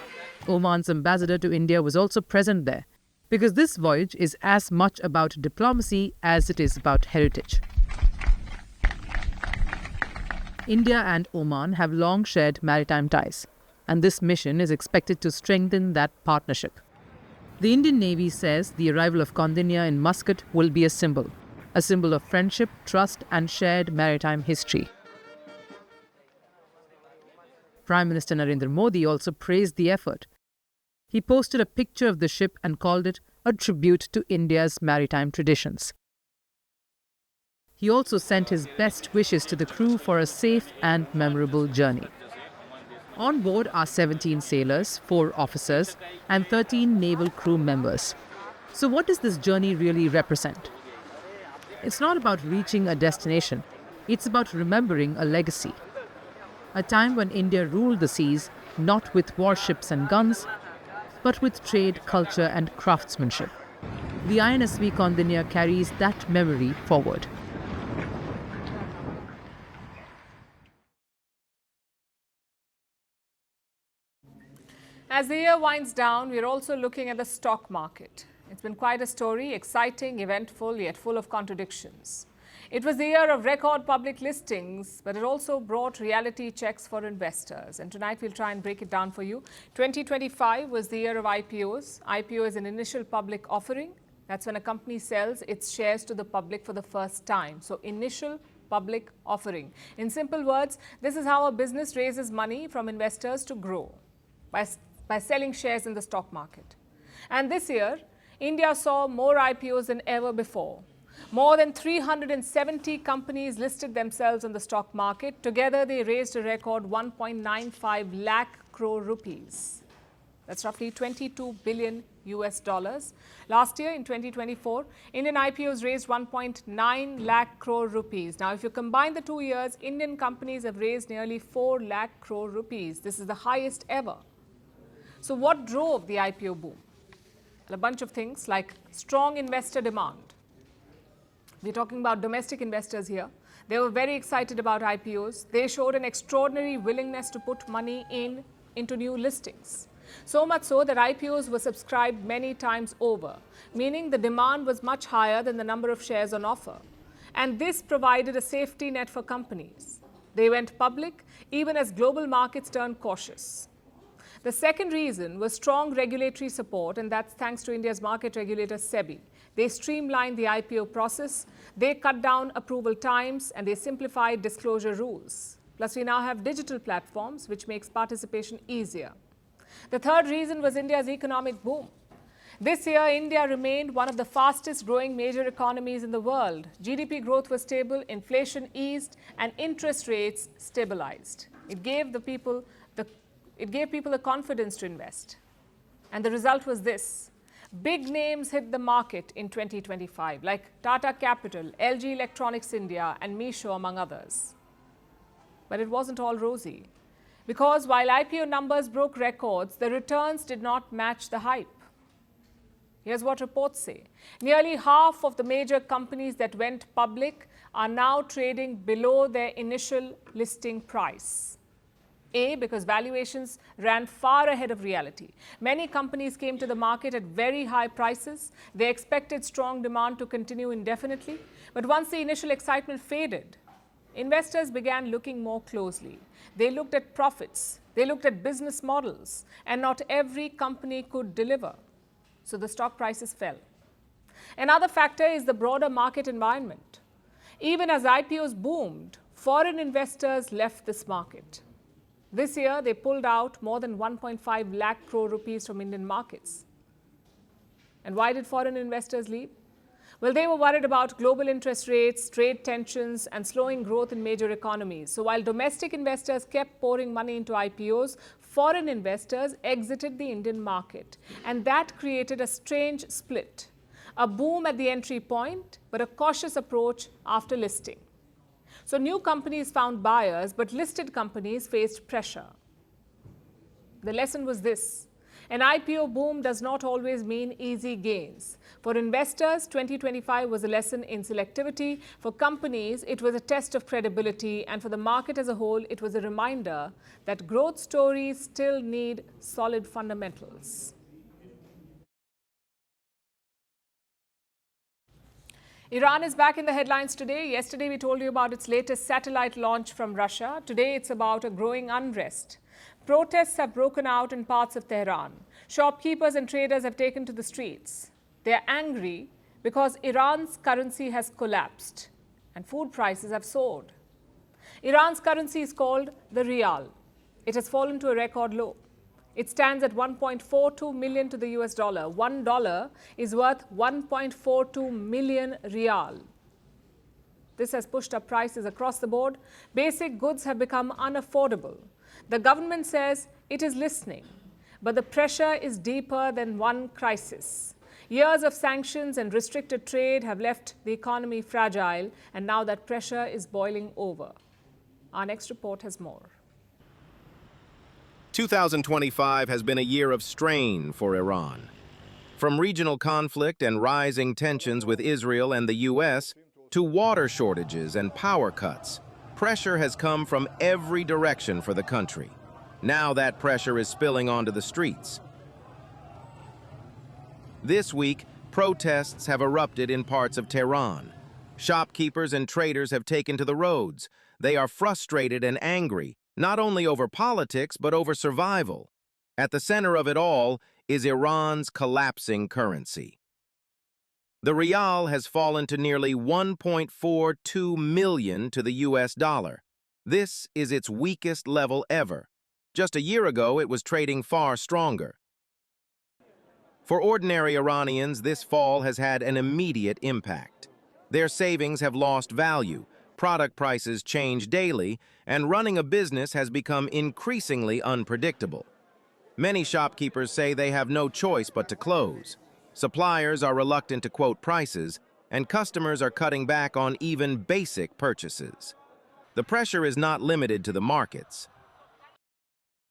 Oman's ambassador to India was also present there, because this voyage is as much about diplomacy as it is about heritage. India and Oman have long shared maritime ties, and this mission is expected to strengthen that partnership. The Indian Navy says the arrival of Kondinya in Muscat will be a symbol of friendship, trust, and shared maritime history. Prime Minister Narendra Modi also praised the effort. He posted a picture of the ship and called it a tribute to India's maritime traditions. He also sent his best wishes to the crew for a safe and memorable journey. On board are 17 sailors, 4 officers, and 13 naval crew members. So what does this journey really represent? It's not about reaching a destination. It's about remembering a legacy. A time when India ruled the seas, not with warships and guns, but with trade, culture, and craftsmanship. The INSV Kondinya carries that memory forward. As the year winds down, we're also looking at the stock market. It's been quite a story, exciting, eventful, yet full of contradictions. It was the year of record public listings, but it also brought reality checks for investors. And tonight we'll try and break it down for you. 2025 was the year of IPOs. IPO is an initial public offering. That's when a company sells its shares to the public for the first time. So initial public offering. In simple words, this is how a business raises money from investors to grow. By by selling shares in the stock market. And this year, India saw more IPOs than ever before. More than 370 companies listed themselves on the stock market. Together, they raised a record 1.95 lakh crore rupees. That's roughly 22 billion US dollars. Last year, in 2024, Indian IPOs raised 1.9 lakh crore rupees. Now, if you combine the 2 years, Indian companies have raised nearly 4 lakh crore rupees. This is the highest ever. So what drove the IPO boom? Well, a bunch of things like strong investor demand. We're talking about domestic investors here. They were very excited about IPOs. They showed an extraordinary willingness to put money into new listings. So much so that IPOs were subscribed many times over, meaning the demand was much higher than the number of shares on offer. And this provided a safety net for companies. They went public even as global markets turned cautious. The second reason was strong regulatory support, and that's thanks to India's market regulator SEBI. They streamlined the IPO process, they cut down approval times, and they simplified disclosure rules. Plus, we now have digital platforms, which makes participation easier. The third reason was India's economic boom. This year, India remained one of the fastest growing major economies in the world. GDP growth was stable, inflation eased, and interest rates stabilized. It gave people the confidence to invest. And the result was this. Big names hit the market in 2025, like Tata Capital, LG Electronics India, and Meesho, among others. But it wasn't all rosy. Because while IPO numbers broke records, the returns did not match the hype. Here's what reports say. Nearly half of the major companies that went public are now trading below their initial listing price. A, because valuations ran far ahead of reality. Many companies came to the market at very high prices. They expected strong demand to continue indefinitely. But once the initial excitement faded, investors began looking more closely. They looked at profits, they looked at business models, and not every company could deliver. So the stock prices fell. Another factor is the broader market environment. Even as IPOs boomed, foreign investors left this market. This year, they pulled out more than 1.5 lakh crore rupees from Indian markets. And why did foreign investors leave? Well, they were worried about global interest rates, trade tensions, and slowing growth in major economies. So while domestic investors kept pouring money into IPOs, foreign investors exited the Indian market. And that created a strange split. A boom at the entry point, but a cautious approach after listing. So new companies found buyers, but listed companies faced pressure. The lesson was this. An IPO boom does not always mean easy gains. For investors, 2025 was a lesson in selectivity. For companies, it was a test of credibility. And for the market as a whole, it was a reminder that growth stories still need solid fundamentals. Iran is back in the headlines today. Yesterday, we told you about its latest satellite launch from Russia. Today, it's about a growing unrest. Protests have broken out in parts of Tehran. Shopkeepers and traders have taken to the streets. They are angry because Iran's currency has collapsed and food prices have soared. Iran's currency is called the rial. It has fallen to a record low. It stands at 1.42 million to the US dollar. $1 is worth 1.42 million rial. This has pushed up prices across the board. Basic goods have become unaffordable. The government says it is listening, but the pressure is deeper than one crisis. Years of sanctions and restricted trade have left the economy fragile, and now that pressure is boiling over. Our next report has more. 2025 has been a year of strain for Iran. From regional conflict and rising tensions with Israel and the U.S. to water shortages and power cuts, pressure has come from every direction for the country. Now that pressure is spilling onto the streets. This week, protests have erupted in parts of Tehran. Shopkeepers and traders have taken to the roads. They are frustrated and angry, not only over politics, but over survival. At the center of it all is Iran's collapsing currency. The rial has fallen to nearly 1.42 million to the US dollar. This is its weakest level ever. Just a year ago, it was trading far stronger. For ordinary Iranians, this fall has had an immediate impact. Their savings have lost value, product prices change daily, and running a business has become increasingly unpredictable. Many shopkeepers say they have no choice but to close. Suppliers are reluctant to quote prices, and customers are cutting back on even basic purchases. The pressure is not limited to the markets.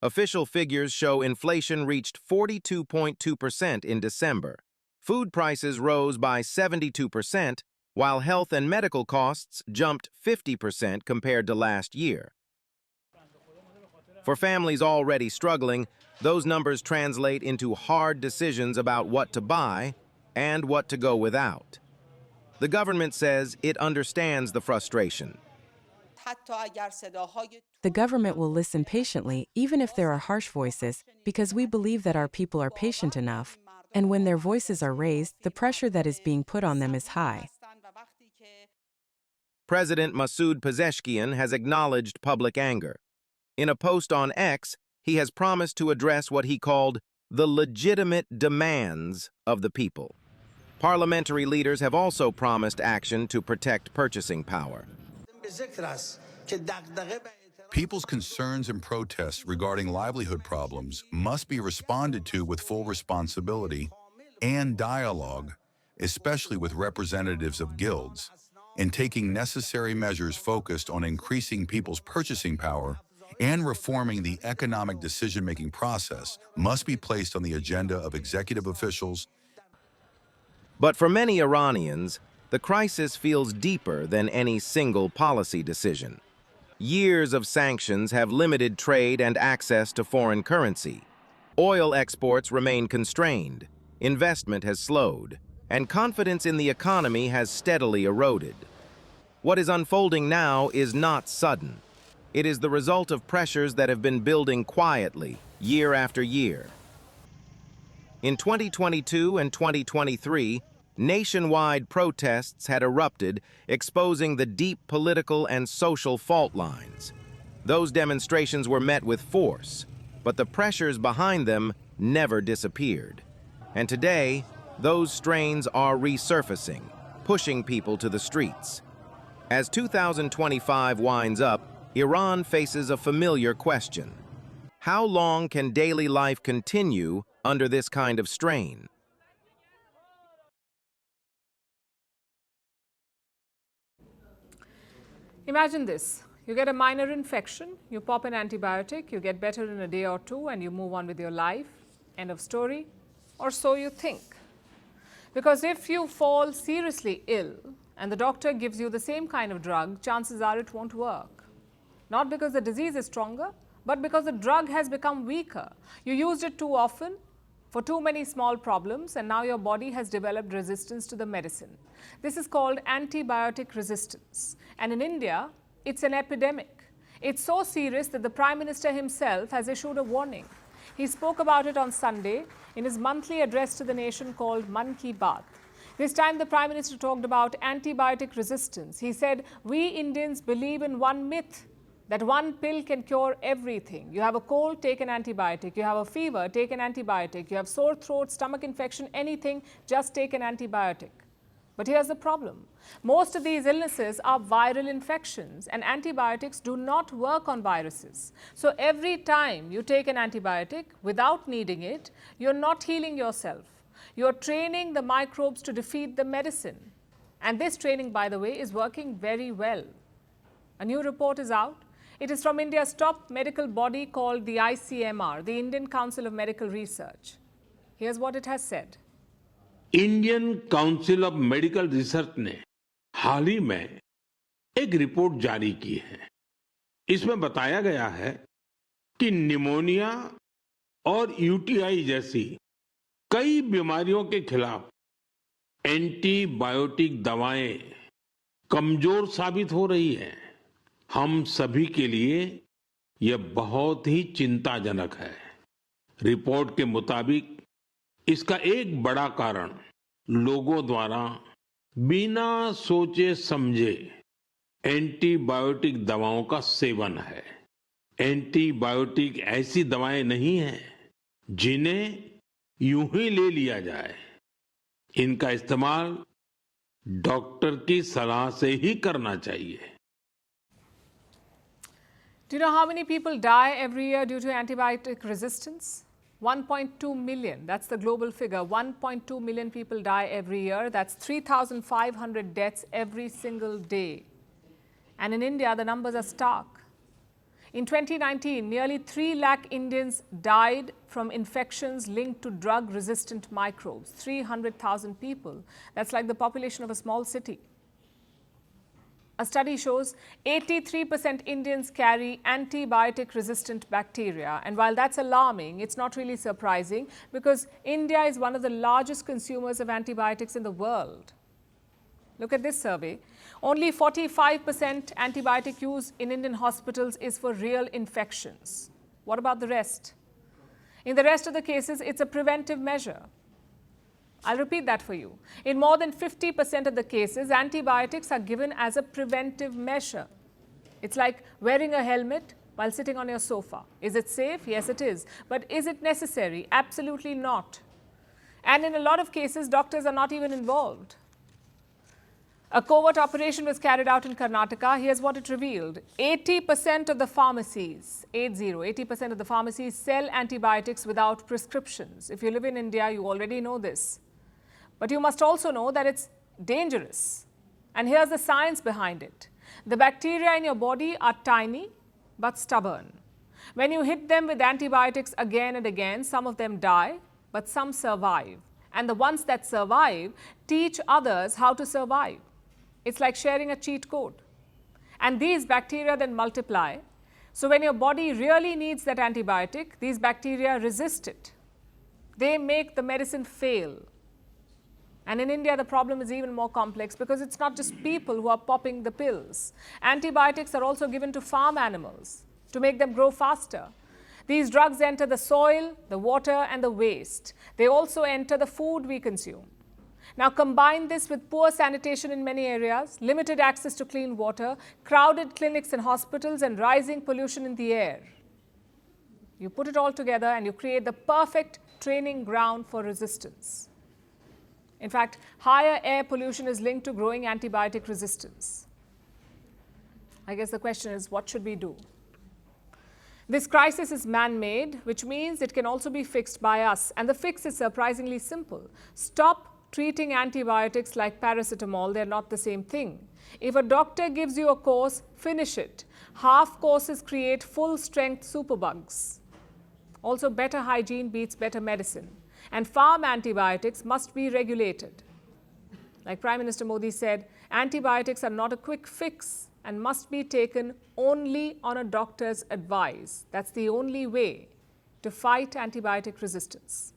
Official figures show inflation reached 42.2% in December. Food prices rose by 72%, while health and medical costs jumped 50% compared to last year. For families already struggling, those numbers translate into hard decisions about what to buy and what to go without. The government says it understands the frustration. The government will listen patiently, even if there are harsh voices, because we believe that our people are patient enough, and when their voices are raised, the pressure that is being put on them is high. President Masoud Pezeshkian has acknowledged public anger. In a post on X, he has promised to address what he called the legitimate demands of the people. Parliamentary leaders have also promised action to protect purchasing power. People's concerns and protests regarding livelihood problems must be responded to with full responsibility and dialogue, especially with representatives of guilds, and taking necessary measures focused on increasing people's purchasing power and reforming the economic decision-making process must be placed on the agenda of executive officials. But for many Iranians, the crisis feels deeper than any single policy decision. Years of sanctions have limited trade and access to foreign currency. Oil exports remain constrained, investment has slowed, and confidence in the economy has steadily eroded. What is unfolding now is not sudden. It is the result of pressures that have been building quietly, year after year. In 2022 and 2023, nationwide protests had erupted, exposing the deep political and social fault lines. Those demonstrations were met with force, but the pressures behind them never disappeared. And today, those strains are resurfacing, pushing people to the streets. As 2025 winds up, Iran faces a familiar question. How long can daily life continue under this kind of strain? Imagine this. You get a minor infection, you pop an antibiotic, you get better in a day or two, and you move on with your life. End of story. Or so you think. Because if you fall seriously ill and the doctor gives you the same kind of drug, chances are it won't work. Not because the disease is stronger, but because the drug has become weaker. You used it too often for too many small problems, and now your body has developed resistance to the medicine. This is called antibiotic resistance. And in India, it's an epidemic. It's so serious that the Prime Minister himself has issued a warning. He spoke about it on Sunday in his monthly address to the nation called Man Ki Baat. This time the Prime Minister talked about antibiotic resistance. He said, we Indians believe in one myth, that one pill can cure everything. You have a cold, take an antibiotic. You have a fever, take an antibiotic. You have sore throat, stomach infection, anything, just take an antibiotic. But here's the problem. Most of these illnesses are viral infections, and antibiotics do not work on viruses. So every time you take an antibiotic without needing it, you're not healing yourself. You're training the microbes to defeat the medicine. And this training, by the way, is working very well. A new report is out. It is from India's top medical body called the ICMR, the Indian Council of Medical Research. Here's what it has said. Indian council of medical research ने हाल ही में एक report जारी की है। इसमें बताया गया है कि निमोनिया और यूटीआई जैसी कई बीमारियों के खिलाफ एंटीबायोटिक दवाएं कमजोर साबित हो रही हैं। हम सभी के लिए यह बहुत ही चिंताजनक है। रिपोर्ट के मुताबिक इसका एक बड़ा कारण लोगों द्वारा बिना सोचे समझे एंटीबायोटिक दवाओं का सेवन है। एंटीबायोटिक ऐसी दवाएं नहीं हैं जिन्हें यूं ही ले लिया जाए। इनका इस्तेमाल डॉक्टर की सलाह से ही करना चाहिए। Do you know how many people die every year due to antibiotic resistance? 1.2 million. That's the global figure. 1.2 million people die every year. That's 3,500 deaths every single day. And in India, the numbers are stark. In 2019, nearly 3 lakh Indians died from infections linked to drug-resistant microbes. 300,000 people. That's like the population of a small city. A study shows 83% Indians carry antibiotic-resistant bacteria. And while that's alarming, it's not really surprising because India is one of the largest consumers of antibiotics in the world. Look at this survey. Only 45% antibiotic use in Indian hospitals is for real infections. What about the rest? In the rest of the cases, it's a preventive measure. I'll repeat that for you. In more than 50% of the cases, antibiotics are given as a preventive measure. It's like wearing a helmet while sitting on your sofa. Is it safe? Yes, it is. But is it necessary? Absolutely not. And in a lot of cases, doctors are not even involved. A covert operation was carried out in Karnataka. Here's what it revealed. 80% of the pharmacies, 80% of the pharmacies sell antibiotics without prescriptions. If you live in India, you already know this. But you must also know that it's dangerous. And here's the science behind it. The bacteria in your body are tiny but stubborn. When you hit them with antibiotics again and again, some of them die, but some survive. And the ones that survive teach others how to survive. It's like sharing a cheat code. And these bacteria then multiply. So when your body really needs that antibiotic, these bacteria resist it. They make the medicine fail. And in India, the problem is even more complex because it's not just people who are popping the pills. Antibiotics are also given to farm animals to make them grow faster. These drugs enter the soil, the water, and the waste. They also enter the food we consume. Now combine this with poor sanitation in many areas, limited access to clean water, crowded clinics and hospitals, and rising pollution in the air. You put it all together and you create the perfect training ground for resistance. In fact, higher air pollution is linked to growing antibiotic resistance. I guess the question is, what should we do? This crisis is man-made, which means it can also be fixed by us. And the fix is surprisingly simple. Stop treating antibiotics like paracetamol. They're not the same thing. If a doctor gives you a course, finish it. Half courses create full-strength superbugs. Also, better hygiene beats better medicine. And farm antibiotics must be regulated. Like Prime Minister Modi said, antibiotics are not a quick fix and must be taken only on a doctor's advice. That's the only way to fight antibiotic resistance.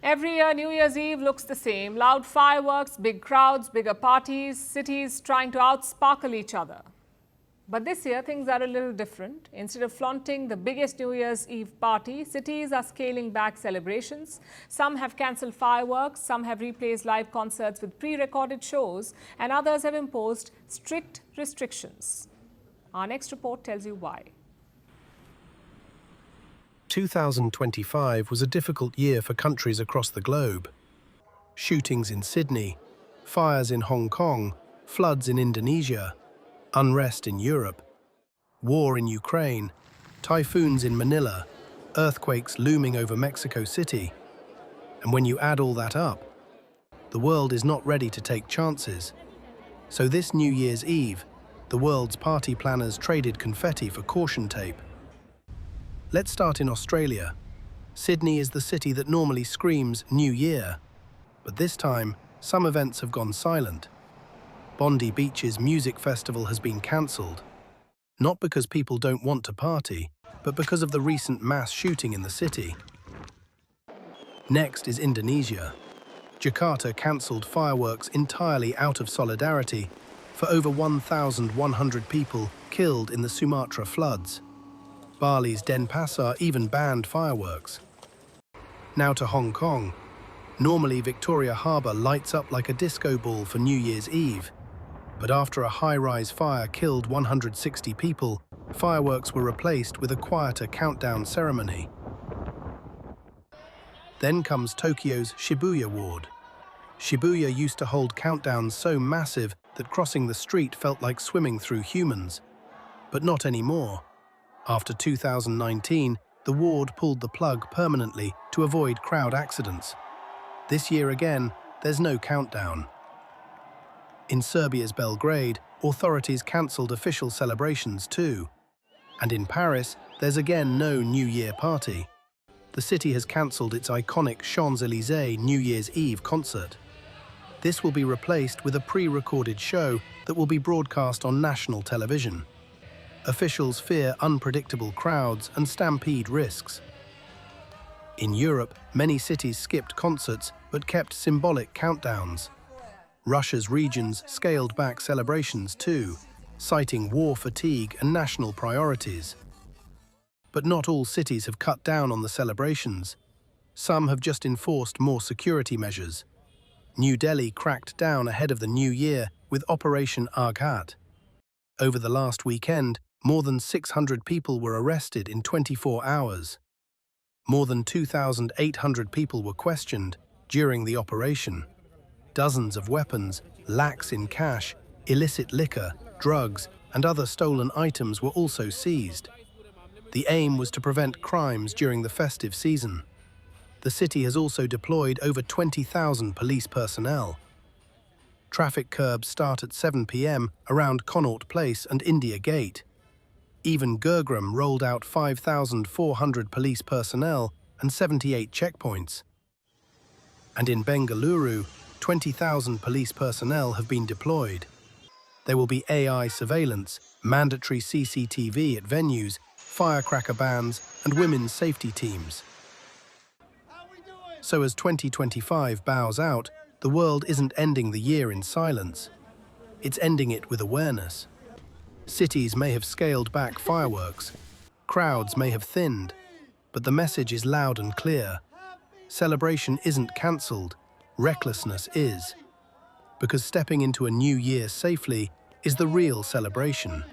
Every year, New Year's Eve looks the same. Loud fireworks, big crowds, bigger parties, cities trying to outsparkle each other. But this year, things are a little different. Instead of flaunting the biggest New Year's Eve party, cities are scaling back celebrations. Some have cancelled fireworks, some have replaced live concerts with pre-recorded shows, and others have imposed strict restrictions. Our next report tells you why. 2025 was a difficult year for countries across the globe. Shootings in Sydney, fires in Hong Kong, floods in Indonesia, unrest in Europe, war in Ukraine, typhoons in Manila, earthquakes looming over Mexico City. And when you add all that up, the world is not ready to take chances. So this New Year's Eve, the world's party planners traded confetti for caution tape. Let's start in Australia. Sydney is the city that normally screams New Year. But this time, some events have gone silent. Bondi Beach's music festival has been cancelled. Not because people don't want to party, but because of the recent mass shooting in the city. Next is Indonesia. Jakarta cancelled fireworks entirely out of solidarity for over 1,100 people killed in the Sumatra floods. Bali's Denpasar even banned fireworks. Now to Hong Kong. Normally, Victoria Harbour lights up like a disco ball for New Year's Eve. But after a high-rise fire killed 160 people, fireworks were replaced with a quieter countdown ceremony. Then comes Tokyo's Shibuya ward. Shibuya used to hold countdowns so massive that crossing the street felt like swimming through humans. But not anymore. After 2019, the ward pulled the plug permanently to avoid crowd accidents. This year again, there's no countdown. In Serbia's Belgrade, authorities cancelled official celebrations too. And in Paris, there's again no New Year party. The city has cancelled its iconic Champs-Élysées New Year's Eve concert. This will be replaced with a pre-recorded show that will be broadcast on national television. Officials fear unpredictable crowds and stampede risks. In Europe, many cities skipped concerts but kept symbolic countdowns. Russia's regions scaled back celebrations too, citing war fatigue and national priorities. But not all cities have cut down on the celebrations. Some have just enforced more security measures. New Delhi cracked down ahead of the new year with Operation Aghat. Over the last weekend, more than 600 people were arrested in 24 hours. More than 2,800 people were questioned during the operation. Dozens of weapons, lakhs in cash, illicit liquor, drugs, and other stolen items were also seized. The aim was to prevent crimes during the festive season. The city has also deployed over 20,000 police personnel. Traffic curbs start at 7 p.m. around Connaught Place and India Gate. Even Gurgaon rolled out 5,400 police personnel and 78 checkpoints. And in Bengaluru, 20,000 police personnel have been deployed. There will be AI surveillance, mandatory CCTV at venues, firecracker bans, and women's safety teams. So as 2025 bows out, the world isn't ending the year in silence. It's ending it with awareness. Cities may have scaled back fireworks, crowds may have thinned, but the message is loud and clear. Celebration isn't cancelled, recklessness is. Because stepping into a new year safely is the real celebration.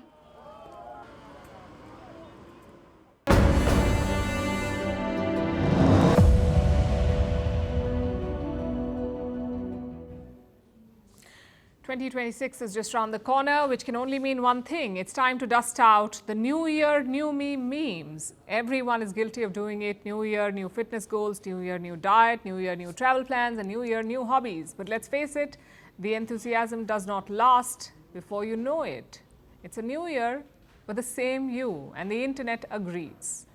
"2026 is just around the corner, which can only mean one thing. It's time to dust out the New Year, New Me memes. Everyone is guilty of doing it. New Year, new fitness goals, New Year, new diet, New Year, new travel plans, and New Year, new hobbies. But let's face it, the enthusiasm does not last before you know it. It's a new year, but the same you, and the internet agrees.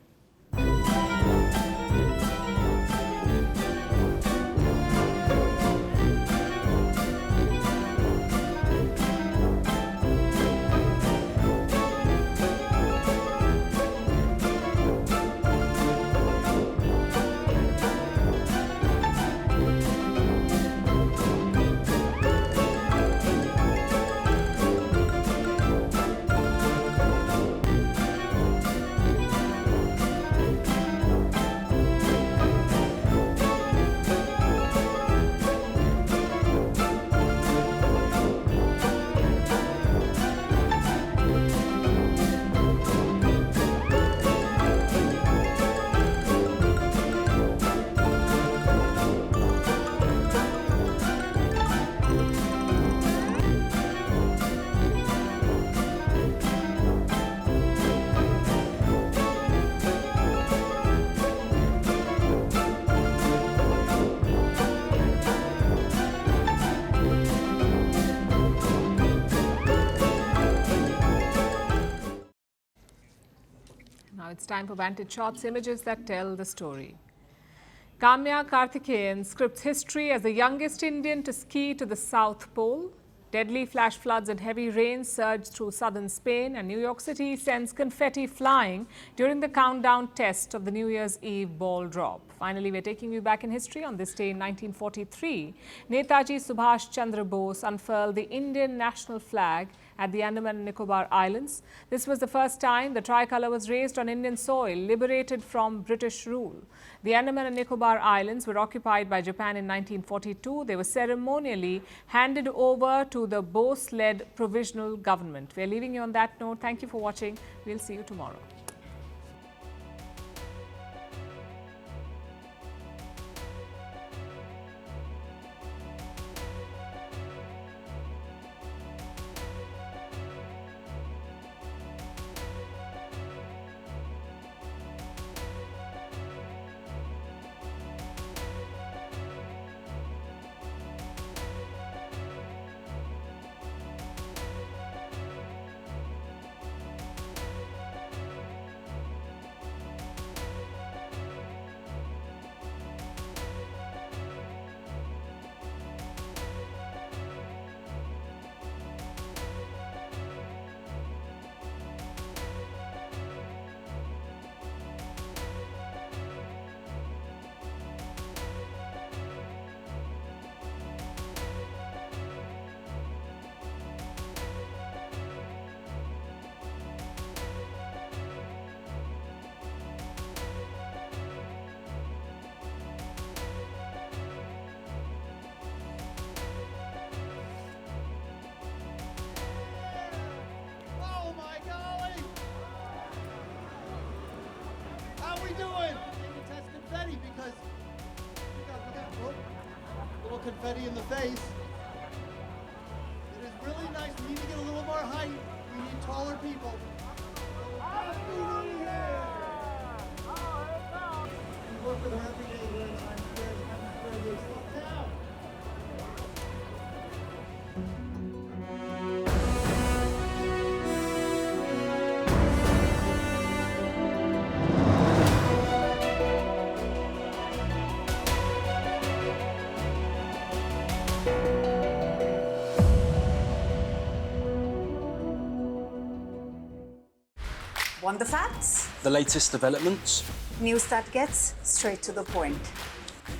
Now it's time for Vantage Shots, images that tell the story. Kamya Karthikeyan scripts history as the youngest Indian to ski to the South Pole. Deadly flash floods and heavy rains surged through southern Spain, and New York City sends confetti flying during the countdown test of the New Year's Eve ball drop. Finally, we're taking you back in history. On this day in 1943, Netaji Subhash Chandra Bose unfurled the Indian national flag at the Andaman and Nicobar Islands. This was the first time the tricolour was raised on Indian soil, liberated from British rule. The Andaman and Nicobar Islands were occupied by Japan in 1942. They were ceremonially handed over to the Bose-led provisional government. We are leaving you on that note. Thank you for watching. We'll see you tomorrow. Confetti in the face. It is really nice. We need to get a little more height. We need taller people. We work with her every day. Want the facts? The latest developments? News that gets straight to the point.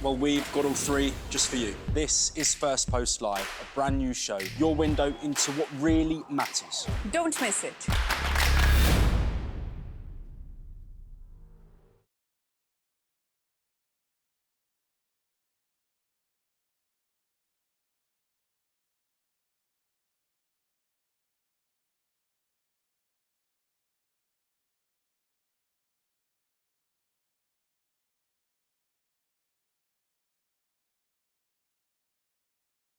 Well, we've got all three just for you. This is Firstpost Live, a brand new show, your window into what really matters. Don't miss it.